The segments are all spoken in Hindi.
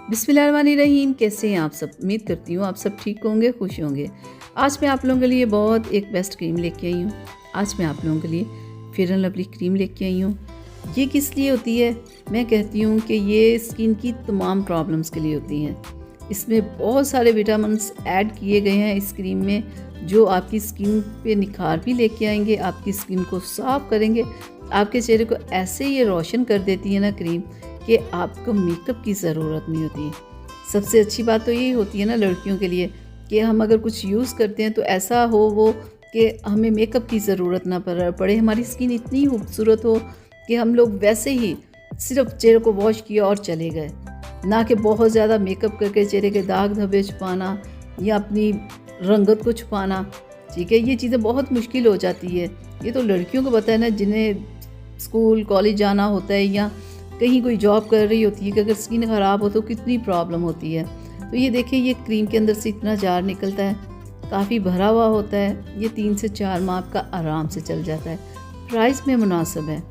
बिस्मिल्लाहिर्रहमानिर्रहीम। कैसे हैं आप सब? उम्मीद करती हूँ आप सब ठीक होंगे, खुश होंगे। आज मैं आप लोगों के लिए बहुत एक बेस्ट क्रीम लेके आई हूँ। आज मैं आप लोगों के लिए फेयर एंड लवली क्रीम लेके आई हूँ। ये किस लिए होती है? मैं कहती हूँ कि ये स्किन की तमाम प्रॉब्लम्स के लिए होती हैं। इसमें बहुत सारे विटामिन्स ऐड किए गए हैं इस क्रीम में, जो आपकी स्किन पे निखार भी लेके आएंगे, आपकी स्किन को साफ करेंगे, आपके चेहरे को ऐसे ये रोशन कर देती है ना क्रीम कि आपको मेकअप की ज़रूरत नहीं होती है। सबसे अच्छी बात तो यही होती है ना लड़कियों के लिए कि हम अगर कुछ यूज़ करते हैं तो ऐसा हो वो कि हमें मेकअप की ज़रूरत ना पड़े, हमारी स्किन इतनी खूबसूरत हो कि हम लोग वैसे ही सिर्फ चेहरे को वॉश किया और चले गए, ना कि बहुत ज़्यादा मेकअप करके चेहरे के दाग धब्बे छुपाना या अपनी रंगत को छुपाना। ठीक है, ये चीज़ें बहुत मुश्किल हो जाती है। ये तो लड़कियों को पता है ना, जिन्हें स्कूल कॉलेज जाना होता है या कहीं कोई जॉब कर रही होती है कि अगर स्किन ख़राब हो तो कितनी प्रॉब्लम होती है। तो ये देखिए, ये क्रीम के अंदर से इतना जार निकलता है, काफ़ी भरा हुआ होता है। ये 3 से 4 माह आपका आराम से चल जाता है। प्राइस में मुनासिब है,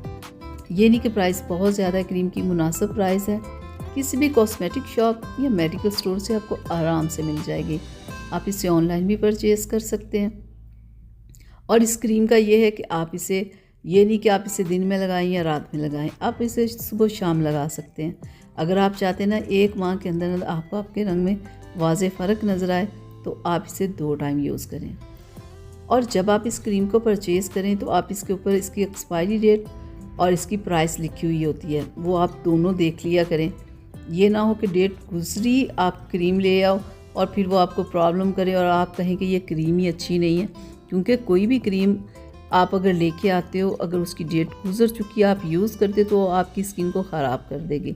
ये नहीं कि प्राइस बहुत ज़्यादा है, क्रीम की मुनासिब प्राइस है। किसी भी कॉस्मेटिक शॉप या मेडिकल स्टोर से आपको आराम से मिल जाएगी। आप इसे ऑनलाइन भी परचेज़ कर सकते हैं। और इस क्रीम का ये है कि आप इसे, ये नहीं कि आप इसे दिन में लगाएं या रात में लगाएं, आप इसे सुबह शाम लगा सकते हैं। अगर आप चाहते हैं ना 1 माह के अंदर आपको आपके रंग में वाज़े फ़र्क नज़र आए तो आप इसे 2 टाइम यूज़ करें। और जब आप इस क्रीम को परचेज़ करें तो आप इसके ऊपर इसकी एक्सपायरी डेट और इसकी प्राइस लिखी हुई होती है, वो आप दोनों देख लिया करें। ये ना हो कि डेट गुजरी आप क्रीम ले आओ और फिर वो आपको प्रॉब्लम करे और आप कहें कि ये क्रीम ही अच्छी नहीं है। क्योंकि कोई भी क्रीम आप अगर लेके आते हो, अगर उसकी डेट गुजर चुकी है, आप यूज़ करते तो आपकी स्किन को ख़राब कर देगी।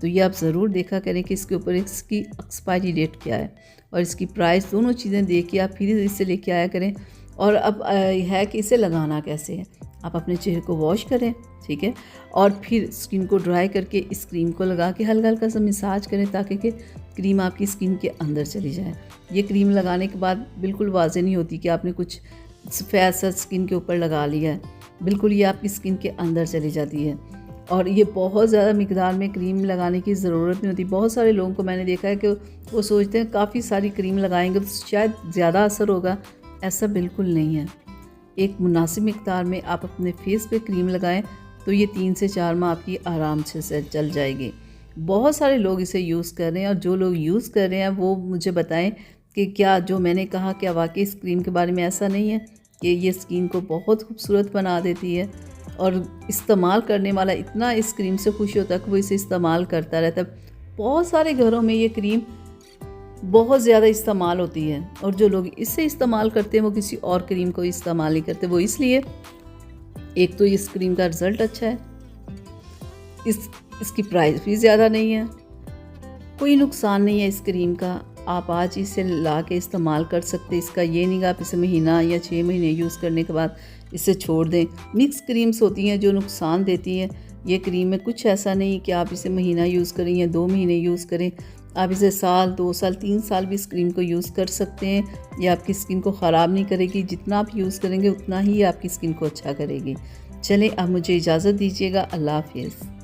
तो ये आप ज़रूर देखा करें कि इसके ऊपर इसकी एक्सपायरी डेट क्या है और इसकी प्राइस, दोनों चीज़ें देख के आप फिर इसे लेके आया करें। और अब है कि इसे लगाना कैसे है। आप अपने चेहरे को वॉश करें, ठीक है, और फिर स्किन को ड्राई करके इस क्रीम को लगा के हल्का हल्का सा मसाज करें ताकि कि क्रीम आपकी स्किन के अंदर चली जाए। ये क्रीम लगाने के बाद बिल्कुल वाज़ेह नहीं होती कि आपने कुछ सफ़ेद सा स्किन के ऊपर लगा लिया है, बिल्कुल ये आपकी स्किन के अंदर चली जाती है। और ये बहुत ज़्यादा मिकदार में क्रीम लगाने की ज़रूरत नहीं होती। बहुत सारे लोगों को मैंने देखा है कि वो सोचते हैं काफ़ी सारी क्रीम लगाएंगे तो शायद ज़्यादा असर होगा। ऐसा बिल्कुल नहीं है। एक मुनासिब मिकदार में आप अपने फेस पे क्रीम लगाएं तो ये 3 से 4 माह आपकी आराम से चल जाएगी। बहुत सारे लोग इसे यूज़ कर रहे हैं और जो लोग यूज़ कर रहे हैं वो मुझे बताएं कि क्या जो मैंने कहा क्या वाकई इस क्रीम के बारे में ऐसा नहीं है कि ये स्किन को बहुत खूबसूरत बना देती है। और इस्तेमाल करने वाला इतना इस क्रीम से खुश होता है कि वो इसे इस्तेमाल करता रहता है। बहुत सारे घरों में ये क्रीम बहुत ज़्यादा इस्तेमाल होती है और जो लोग इसे इस्तेमाल करते हैं वो किसी और क्रीम को इस्तेमाल नहीं करते। वो इसलिए, एक तो इस क्रीम का रिज़ल्ट अच्छा है, इसकी प्राइस भी ज़्यादा नहीं है, कोई नुकसान नहीं है इस क्रीम का। आप आज इसे ला के इस्तेमाल कर सकते हैं। इसका ये नहीं कि आप इसे महीना या 6 महीने यूज़ करने के बाद इसे छोड़ दें। मिक्स क्रीम्स होती हैं जो नुकसान देती हैं। ये क्रीम में कुछ ऐसा नहीं कि आप इसे महीना यूज़ करें या 2 महीने यूज़ करें। आप इसे साल, 2 साल, 3 साल भी इस क्रीम को यूज़ कर सकते हैं। ये आपकी स्किन को ख़राब नहीं करेगी। जितना आप यूज़ करेंगे उतना ही आपकी स्किन को अच्छा करेगी। चलें, अब मुझे इजाज़त दीजिएगा। अल्लाह हाफ़िज़।